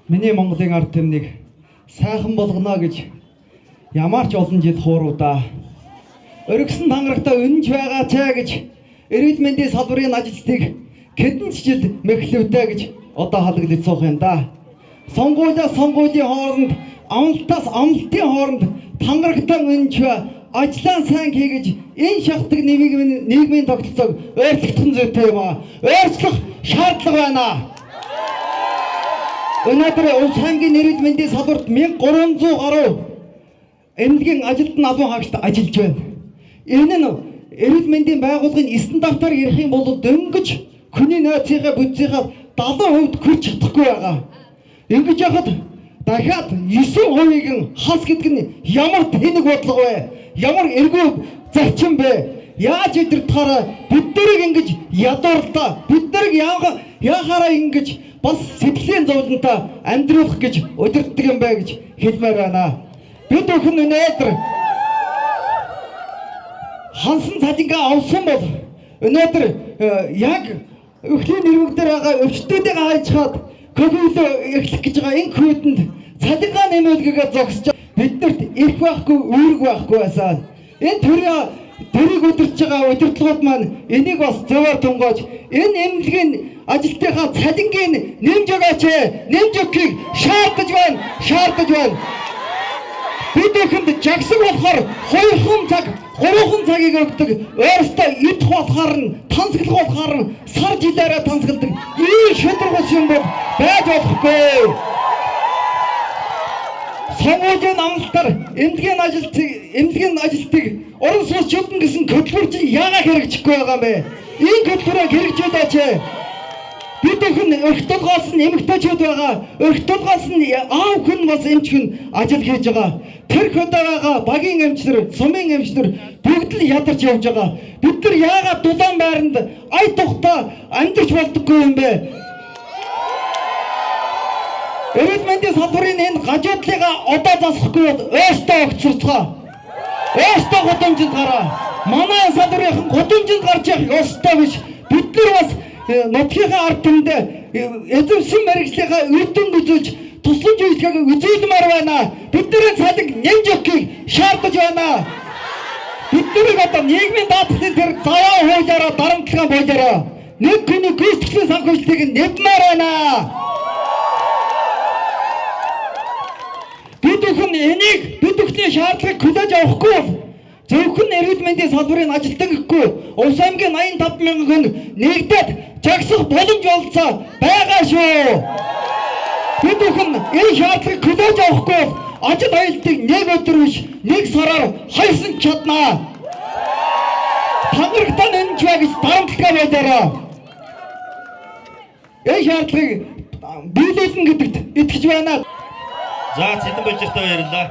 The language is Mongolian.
Миний Монголын ард түмнийг сайхан болгоно гэж ямар ч олон жил хууруудаа. Өргөсөн тангарагтаа өнж байгаа цай гэж эрүүл мэндийн салбарын ажилтныг хэдэн жил мэхлэвтэй гэж одоо халаглаж суух юм да. Сонгуулиас сонгуулийн хооронд, амлалтаас амлалтын хооронд тангарагтаа өнж ажлаа сайн хийгэж энэ шалтгаан нийгмийн тогтолцоог өөрчлөх нь зүйтэй юм аа. Өөрчлөх шаардлага байна. Өнөөдөр улс аймгийн эрүүл мэндийн салбарт 1300 гаруй эмнэлгийн ажилтан албан хаагчид ажиллаж байна. Энэ нь эрүүл мэндийн байгууллагын стандартаар ярих юм бол дөнгөж хүний нөөцийнхээ бүтцийнхээ 70% хүрч чадахгүй байгаа. Ингэж яхад дахиад 9%-ийг хас гэдэг нь ямар тэнэг бодлого вэ? Ямар эргүү зарчим бэ? Яаж идэртахаараа бид нарыг ингэж ядуурлаа. Бид нарыг яахаараа ингэж бас сэтгэлийн зовлонтой амьдруулах гэж удирддаг юм байна гэж хэлмээр байна. Бид бүхэн өнөөдөр хансан цалингаа авсан бол өнөөдөр яг өвчтөний нэрвэгдэр байгаа өвчтүүдийг хайчаад ковид эхлэх гэж байгаа энэ ковидэнд цалингаа нэмүүлгээгээ зогсож биднэрт их байхгүй үүрэг байхгүй байсан. Энэ төрийг удирдах байгаа удирдлагууд маань энийг бас зөвөр тунгаж энэ эмнэлгийн ажилтныхаа цалингийн нэмж өгөөч, нэмж өгөхийг шаардаж байна. Бид бүхэнд жагсаг болохоор 2 цагийг өгдөг. Өөрөөсөө идэх болохоор нь, тансаглах болохоор нь сар жилээрээ тансагладаг. Ийм шударгуус юм бол байж болохгүй. Сонгуулийн амлалтаар эмнэлгийн ажилтныг орон сууц чөлдөн гэсэн хөтөлбөр чинь яагаад хэрэгжихгүй байгаа юм бэ? Энэ хөтөлбөрөөр хэрэгжүүлээч. Бид бүхэн өрх толгоос нь эмэгтэйчүүд байгаа. Өрх толгоос нь аав хүн бас эмчхэн ажил хийж байгаа. Тэр хөдөөгаа багийн эмчнэр, сумын эмчнэр бүгд л ядарч явж байгаа. Бид нар яагаад дулаан байранд ай тухта амьдарч болдоггүй юм бэ? Эрүүл мэндийн салбарын энэ гажуудлыгаа одоо засахгүй бол өөртөө огцорцгоо. Өөртөө гудамжинд гараа. Манай салбарын гудамжинд гарч явах ёстой биш. Бид нар бас нутгийнхаа ард түмэндээ эзэмсэн мэргэжлийнхаа үрдэн үзүүлж тусламж үйлчлэгийг үзүүлмээр байна. Бидний цалин нэмж өгөхийг шаардаж байна. Бидний одоо нийгмийн даатгалын тэр заваа хуулиараа дарамтлагаа болоороо нэг хүний гүйцэтгэлийн санхүүжилтийг нэммээр байна. Бид бүхний шаардлагыг хүлээж авахгүй бол зөвхөн эрүүл мэндийн салбарын ажилтан гэхгүй улс аймгийн 85,000 хүн нэгдээд жагсах боломж олцоо байгаа шүү. Бид бүхэн энэ шаардлагыг хүлээж авахгүй бол ажил аюултыг нэг өдөр биш нэг сараар хайсан чаднаа. Тангарагтаа нэмж бай гэж дарамтлагаа болоороо. Энэ шаардлагыг биелүүлнэ гэдэгт итгэж байна. За Цэдэн Божиртой баярлалаа.